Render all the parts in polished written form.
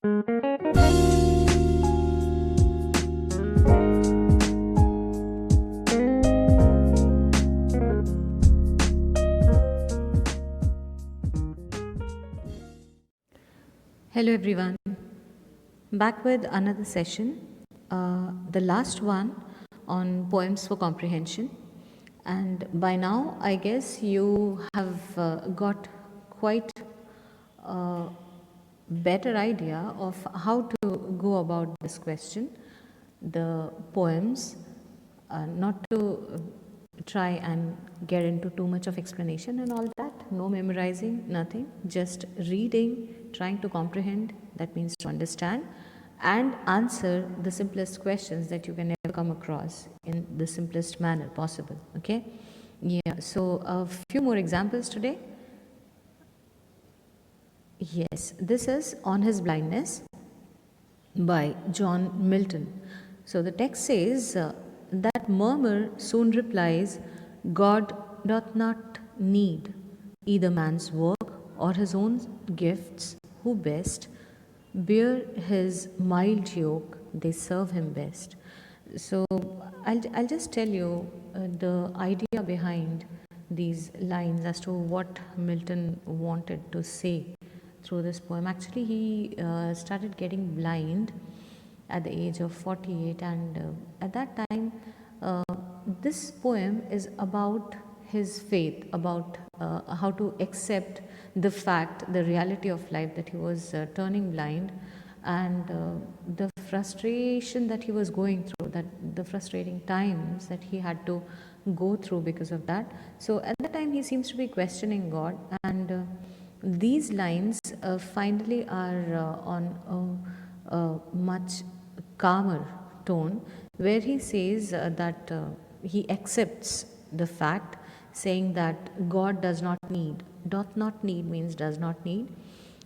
Hello everyone, back with another session, the last one on poems for comprehension. And by now, I guess you have got quite a better idea of how to go about this question, the poems, not to try and get into too much of explanation and all that, no memorizing, nothing, just reading, trying to comprehend, that means to understand, and answer the simplest questions that you can ever come across in the simplest manner possible. Okay, yeah, so a few more examples today. Yes, this is On His Blindness by John Milton. So the text says, that murmur soon replies, God doth not need either man's work or his own gifts, who best bear his mild yoke, they serve him best. So I'll just tell you the idea behind these lines as to what Milton wanted to say through this poem. Actually, he started getting blind at the age of 48, and at that time, this poem is about his faith, about how to accept the fact, the reality of life, that he was turning blind, and the frustration that he was going through, that the frustrating times that he had to go through because of that. So at that time, he seems to be questioning God, and these lines finally are on a much calmer tone, where he says that he accepts the fact, saying that God does not need, doth not need means does not need,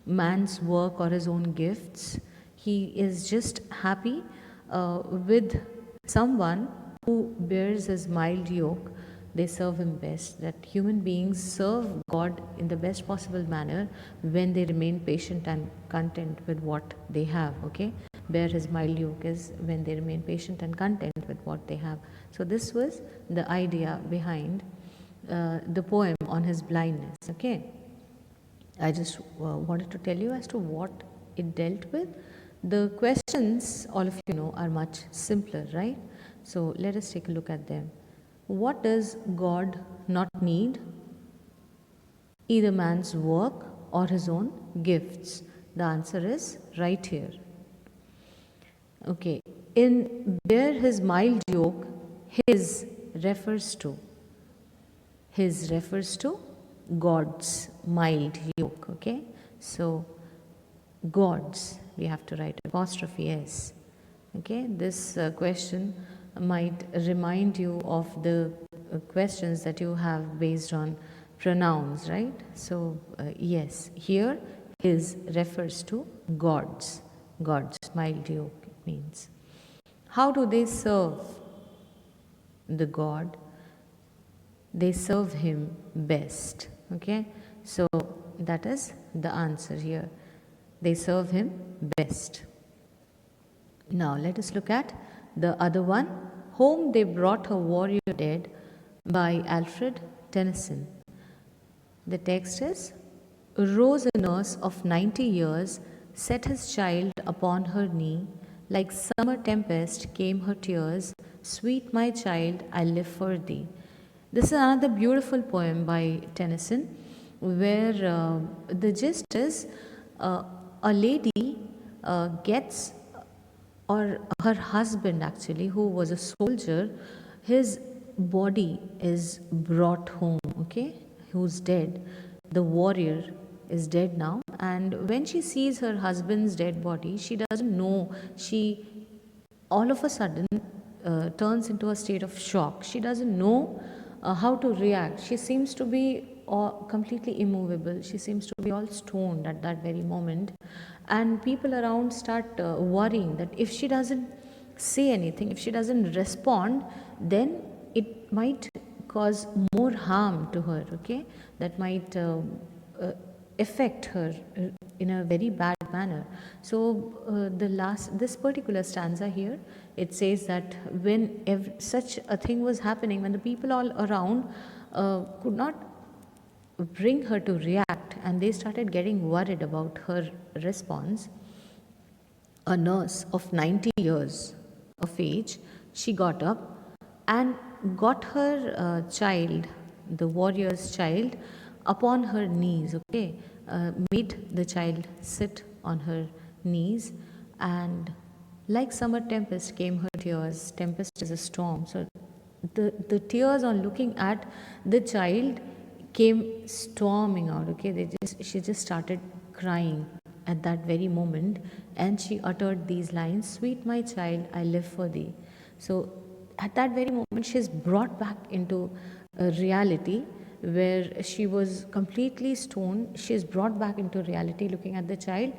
man's work or his own gifts. He is just happy with someone who bears his mild yoke, they serve him best. That human beings serve God in the best possible manner when they remain patient and content with what they have. Okay, bear his mild yoke is when they remain patient and content with what they have. So this was the idea behind the poem On His Blindness. Okay, I just wanted to tell you as to what it dealt with. The questions, all of you know, are much simpler, right? So let us take a look at them. What does God not need? Either man's work or his own gifts. The answer is right here. Okay, in bear his mild yoke, his refers to God's mild yoke. Okay, so God's, we have to write apostrophe S. Okay, this question might remind you of the questions that you have based on pronouns, right? So yes, here his refers to God's mild yoke, it means. How do they serve the God? They serve him best. Okay, so that is the answer here. They serve him best. Now let us look at the other one, Home They Brought Her Warrior Dead by ALFRED, Tennyson. The text is, rose a nurse of 90 years, set his child upon her knee, like summer tempest came her tears, sweet my child, I live for thee. This is another beautiful poem by Tennyson, where the gist is a lady gets, or her husband actually, who was a soldier, his body is brought home, okay, who's dead. The warrior is dead now, and when she sees her husband's dead body, she doesn't know, she all of a sudden turns into a state of shock. She doesn't know how to react. She seems to be completely immovable. She seems to be all stoned at that very moment. And people around start worrying that if she doesn't say anything, if she doesn't respond, then it might cause more harm to her, okay? That might affect her in a very bad manner. So this particular stanza here, it says that when such a thing was happening, when the people all around could not bring her to react, and they started getting worried about her response, a nurse of 90 years of age, she got up and got her child, the warrior's child, upon her knees, okay, made the child sit on her knees, and like summer tempest came her tears. Tempest is a storm. So the tears on looking at the child came storming out, okay. She just started crying at that very moment, and she uttered these lines, "Sweet my child, I live for thee." So at that very moment, she is brought back into reality where she was completely stoned. She is brought back into reality looking at the child,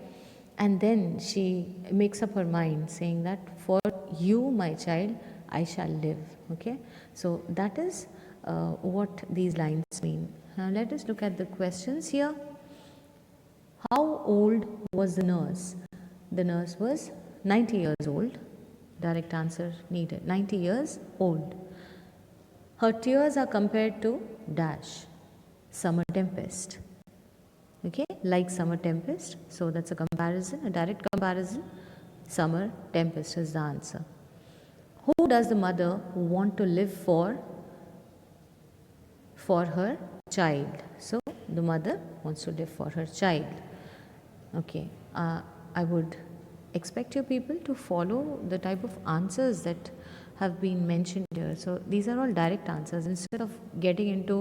and then she makes up her mind saying that, "For you, my child, I shall live." Okay, so that is what these lines mean. Now let us look at the questions here. How old was the nurse? The nurse was 90 years old. Direct answer needed. 90 years old. Her tears are compared to dash, summer tempest. Okay, like summer tempest. So that's a comparison, a direct comparison. Summer tempest is the answer. Who does the mother want to live for? For her child. So the mother wants to live for her child. Okay, I would expect you people to follow the type of answers that have been mentioned here. So these are all direct answers. Instead of getting into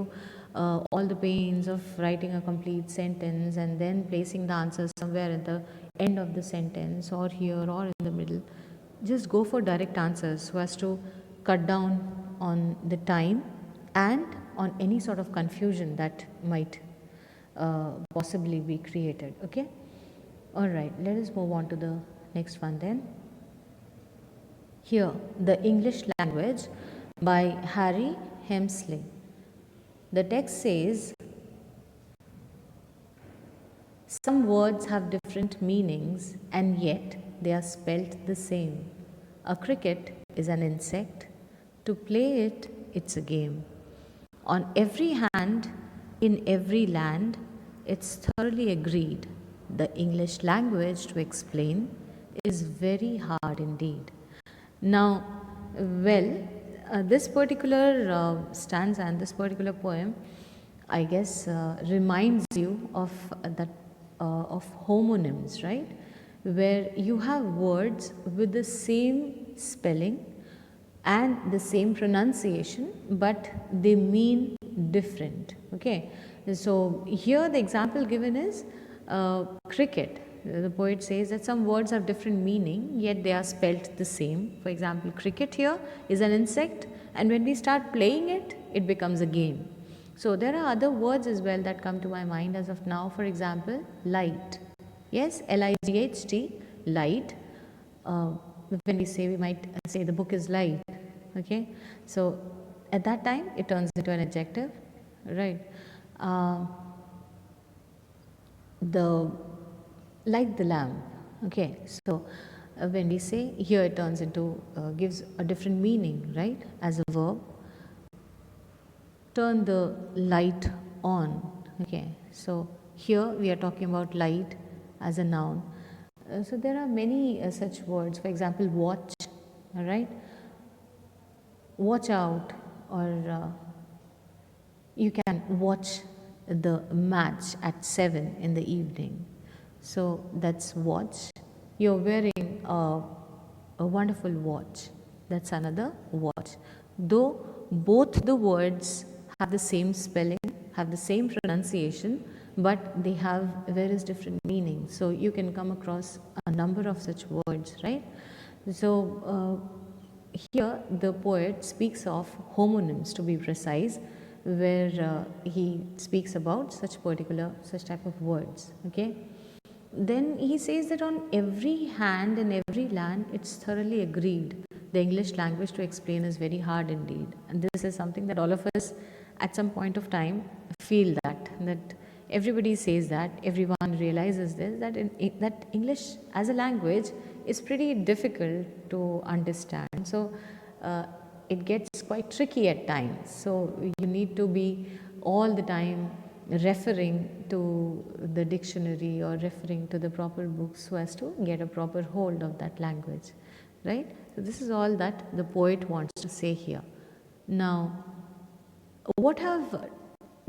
all the pains of writing a complete sentence and then placing the answers somewhere at the end of the sentence or here or in the middle, just go for direct answers so as to cut down on the time and on any sort of confusion that might possibly be created. Okay. All right, let us move on to the next one then. Here, the English language by Harry Hemsley. The text says, some words have different meanings and yet they are spelt the same. A cricket is an insect. To play it, it's a game. On every hand, in every land, it's thoroughly agreed. The English language, to explain, is very hard indeed. Now, well, this particular stanza and this particular poem, I guess, reminds you of of homonyms, right? Where you have words with the same spelling and the same pronunciation, but they mean different. Okay, so here the example given is cricket. The poet says that some words have different meaning, yet they are spelt the same. For example, cricket here is an insect, and when we start playing it, it becomes a game. So there are other words as well that come to my mind as of now. For example, light. Yes, L-I-G-H-T, light. When we might say the book is light. Okay, so at that time it turns into an adjective, right? Like the lamp. Okay, so when we say here, it turns into gives a different meaning, right? As a verb, turn the light on. Okay, so here we are talking about light as a noun. So there are many such words. For example, watch. All right, watch out, or you can watch the match at 7 in the evening. So that's watch. You're wearing a wonderful watch. That's another watch. Though both the words have the same spelling, have the same pronunciation, but they have various different meanings. So you can come across a number of such words, right? So here the poet speaks of homonyms, to be precise, where he speaks about such type of words. Okay. Then he says that on every hand in every land, it's thoroughly agreed. The English language, to explain, is very hard indeed. And this is something that all of us at some point of time feel that everybody says that, everyone realizes this, that that English as a language is pretty difficult to understand. So it gets quite tricky at times. So you need to be all the time referring to the dictionary or referring to the proper books so as to get a proper hold of that language, right? So this is all that the poet wants to say here. Now, what have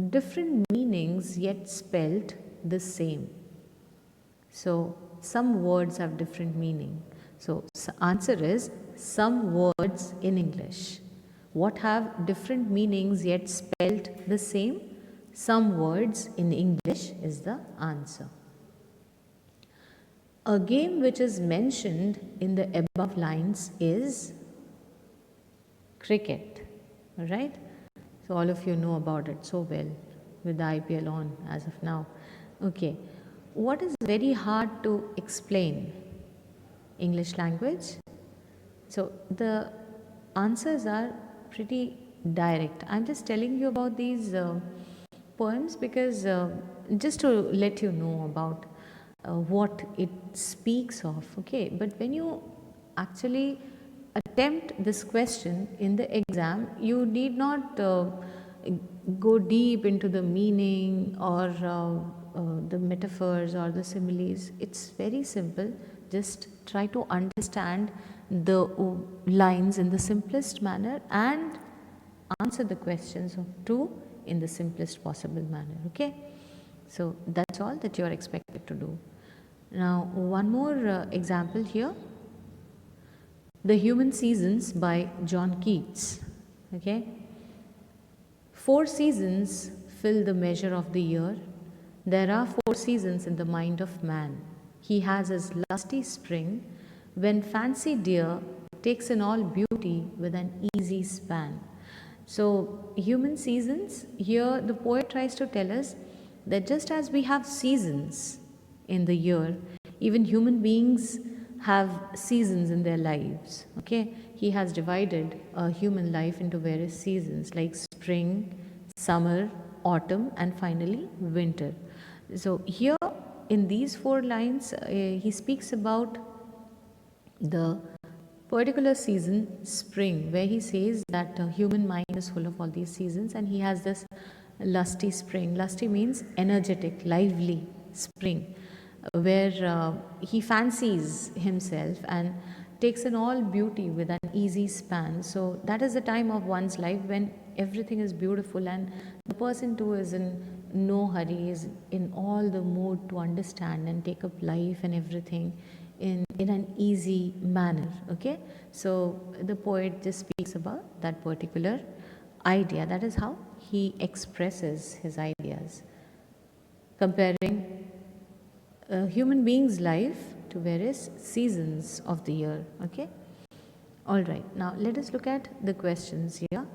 different meanings yet spelt the same? So some words have different meaning. So answer is some words in English. What have different meanings yet spelt the same? Some words in English is the answer. A game which is mentioned in the above lines is cricket, right? So all of you know about it so well with the IPL on as of now. Okay, what is very hard to explain? English language. So the answers are pretty direct. I'm just telling you about these poems because just to let you know about what it speaks of, okay? But when you actually attempt this question in the exam, you need not go deep into the meaning or the metaphors or the similes. It's very simple. Just try to understand the lines in the simplest manner and answer the questions of two in the simplest possible manner, okay? So that's all that you are expected to do. Now, one more example here. The Human Seasons by John Keats, okay? 4 seasons fill the measure of the year. There are 4 seasons in the mind of man. He has his lusty spring, when fancy dear takes in all beauty with an easy span. So, human seasons, here the poet tries to tell us that just as we have seasons in the year, even human beings have seasons in their lives, okay? He has divided a human life into various seasons like spring, summer, autumn, and finally winter. So here in these 4 lines, he speaks about the particular season, spring, where he says that human mind is full of all these seasons and he has this lusty spring. Lusty means energetic, lively spring, where he fancies himself and takes in all beauty with an easy span. So that is the time of one's life when everything is beautiful and the person too is in no hurry, is in all the mood to understand and take up life and everything in an easy manner, okay? So the poet just speaks about that particular idea. That is how he expresses his ideas, comparing a human being's life to various seasons of the year, okay? All right, now let us look at the questions here.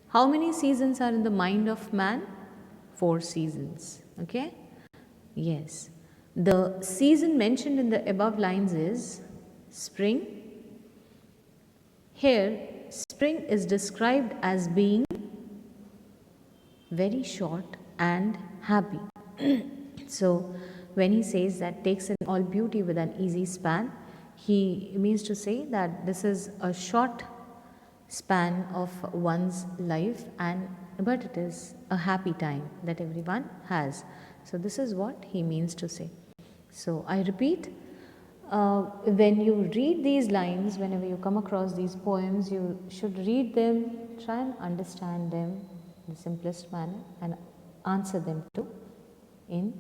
How many seasons are in the mind of man? 4 seasons, okay? Yes. The season mentioned in the above lines is spring. Here, spring is described as being very short and happy. So, when he says that takes in all beauty with an easy span, he means to say that this is a short span of one's life, but it is a happy time that everyone has. So this is what he means to say. So I repeat, when you read these lines, whenever you come across these poems, you should read them, try and understand them in the simplest manner and answer them too in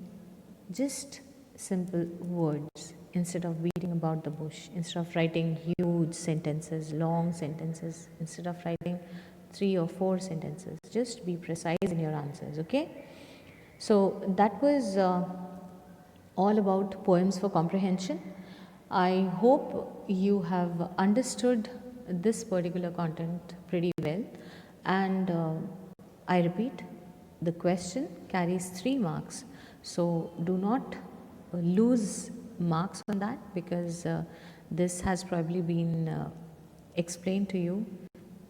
just simple words, instead of beating about the bush, instead of writing huge sentences, long sentences, instead of writing 3 or 4 sentences. Just be precise in your answers, okay? So that was all about poems for comprehension. I hope you have understood this particular content pretty well, and I repeat, the question carries 3 marks. So do not lose marks on that, because this has probably been explained to you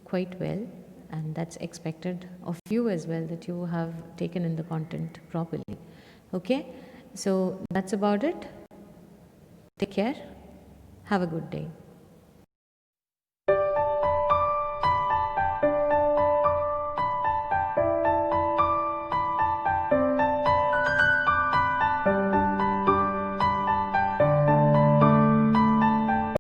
quite well, and that's expected of you as well, that you have taken in the content properly. Okay, so that's about it. Take care. Have a good day.